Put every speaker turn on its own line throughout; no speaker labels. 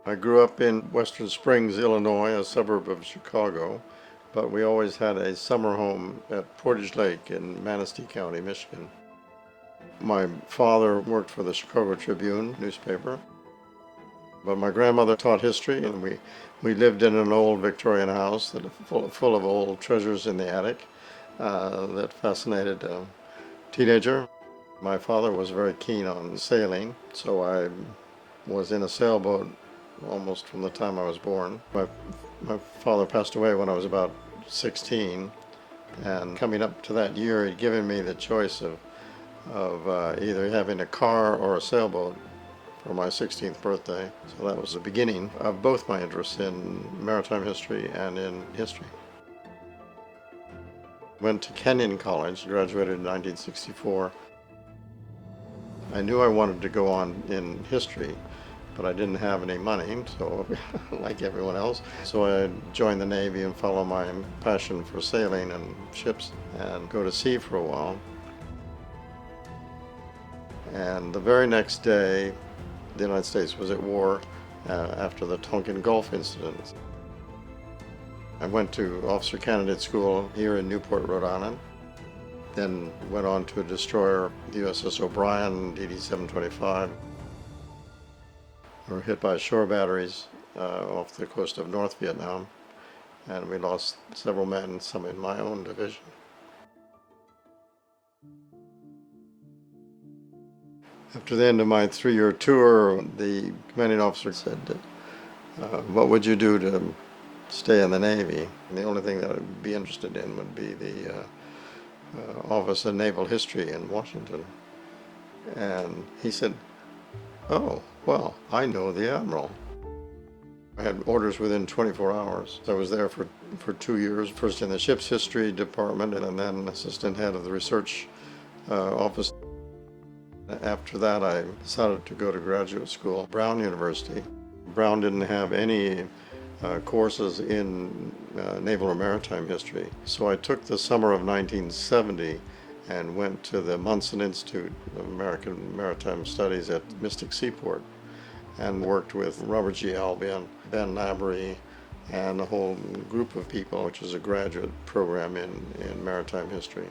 I grew up in Western Springs, Illinois, a suburb of Chicago, but we always had a summer home at Portage Lake in Manistee County, Michigan. My father worked for the Chicago Tribune newspaper, but my grandmother taught history, and we lived in an old Victorian house that full of old treasures in the attic that fascinated a teenager. My father was very keen on sailing, so I was in a sailboat almost from the time I was born. My father passed away when I was about 16, and coming up to that year, he'd given me the choice of either having a car or a sailboat for my 16th birthday. So that was the beginning of both my interests in maritime history and in history. Went to Kenyon College, graduated in 1964. I knew I wanted to go on in history, but I didn't have any money, so like everyone else. So I joined the Navy and followed my passion for sailing and ships and go to sea for a while. And the very next day, the United States was at war after the Tonkin Gulf incident. I went to Officer Candidate School here in Newport, Rhode Island. Then went on to a destroyer, the USS O'Brien, DD-725. We were hit by shore batteries off the coast of North Vietnam, and we lost several men, some in my own division. After the end of my 3-year tour, the commanding officer said, what would you do to stay in the Navy? And the only thing that I'd be interested in would be the Office of Naval History in Washington. And he said, oh, well, I know the Admiral. I had orders within 24 hours. I was there for 2 years, first in the Ship's History Department and then assistant head of the research office. After that, I decided to go to graduate school, Brown University. Brown didn't have any courses in naval or maritime history. So I took the summer of 1970 and went to the Munson Institute of American Maritime Studies at Mystic Seaport and worked with Robert G. Albion, Ben Lavery, and a whole group of people, which is a graduate program in maritime history.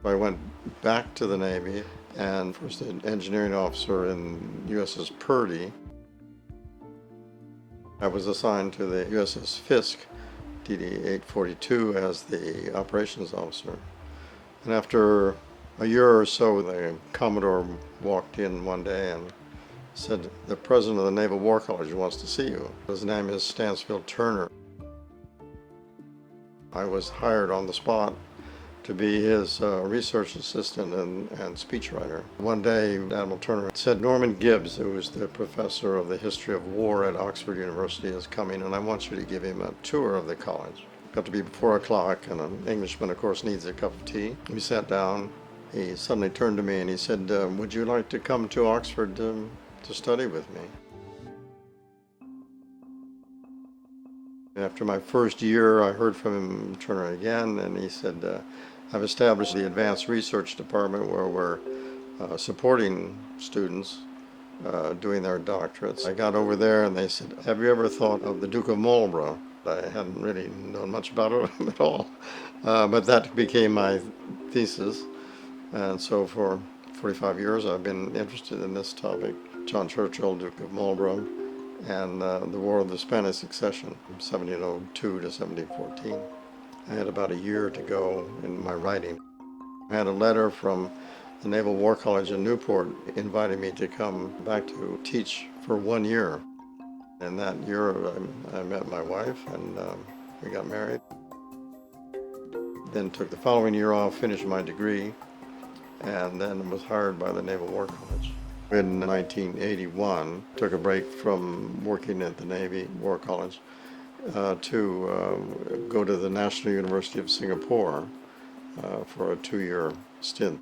I went back to the Navy and first an engineering officer in USS Purdy. I was assigned to the USS Fisk, DD-842, as the operations officer. And after a year or so, the Commodore walked in one day and said, the president of the Naval War College wants to see you. His name is Stansfield Turner. I was hired on the spot to be his research assistant and speechwriter. One day, Admiral Turner said, Norman Gibbs, who was the professor of the history of war at Oxford University, is coming, and I want you to give him a tour of the college. Got to be 4 o'clock, and an Englishman, of course, needs a cup of tea. We sat down. He suddenly turned to me and he said, would you like to come to Oxford to study with me? After my first year, I heard from him, Turner, again, and he said, I've established the Advanced Research Department where we're supporting students doing their doctorates. I got over there and they said, have you ever thought of the Duke of Marlborough? I hadn't really known much about it at all, but that became my thesis. And so for 45 years I've been interested in this topic, John Churchill, Duke of Marlborough, and the War of the Spanish Succession from 1702 to 1714. I had about a year to go in my writing. I had a letter from the Naval War College in Newport inviting me to come back to teach for 1 year. In that year, I met my wife and we got married. Then took the following year off, finished my degree, and then was hired by the Naval War College. In 1981, took a break from working at the Navy War College to go to the National University of Singapore for a 2-year stint.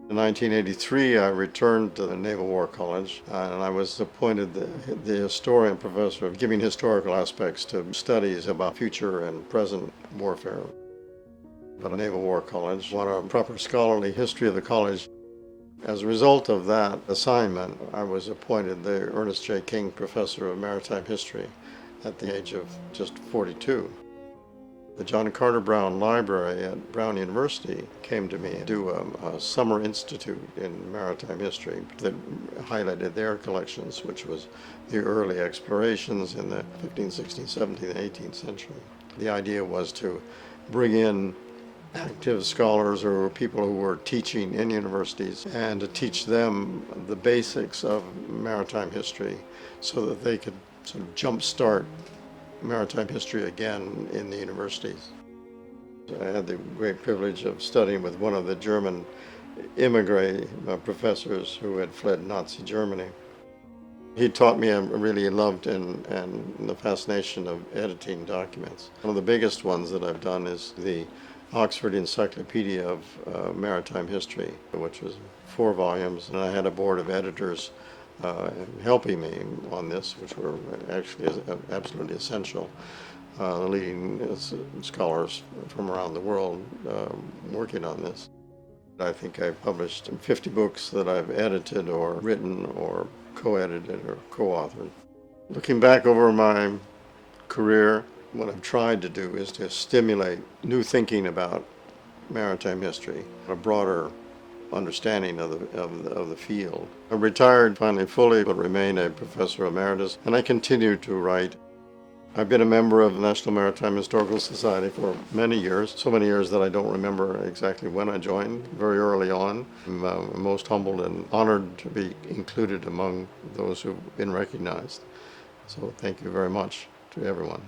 In 1983, I returned to the Naval War College, and I was appointed the historian professor of giving historical aspects to studies about future and present warfare. But a Naval War College, want a proper scholarly history of the college. As a result of that assignment, I was appointed the Ernest J. Professor of Maritime History at the age of just 42. The John Carter Brown Library at Brown University came to me to do a summer institute in maritime history that highlighted their collections, which was the early explorations in the 15th, 16th, 17th, and 18th century. The idea was to bring in active scholars or people who were teaching in universities and to teach them the basics of maritime history so that they could sort of jumpstart maritime history again in the universities. I had the great privilege of studying with one of the German immigrant professors who had fled Nazi Germany. He taught me I really loved and the fascination of editing documents. One of the biggest ones that I've done is the Oxford Encyclopedia of Maritime History, which was 4 volumes, and I had a board of editors helping me on this, which were actually absolutely essential, leading scholars from around the world working on this. I think I've published 50 books that I've edited or written or co-edited or co-authored. Looking back over my career, what I've tried to do is to stimulate new thinking about maritime history, a broader understanding of the field. I retired finally fully, but remain a professor emeritus, and I continue to write. I've been a member of the National Maritime Historical Society for many years, so many years that I don't remember exactly when I joined, very early on. I'm most humbled and honored to be included among those who've been recognized. So thank you very much to everyone.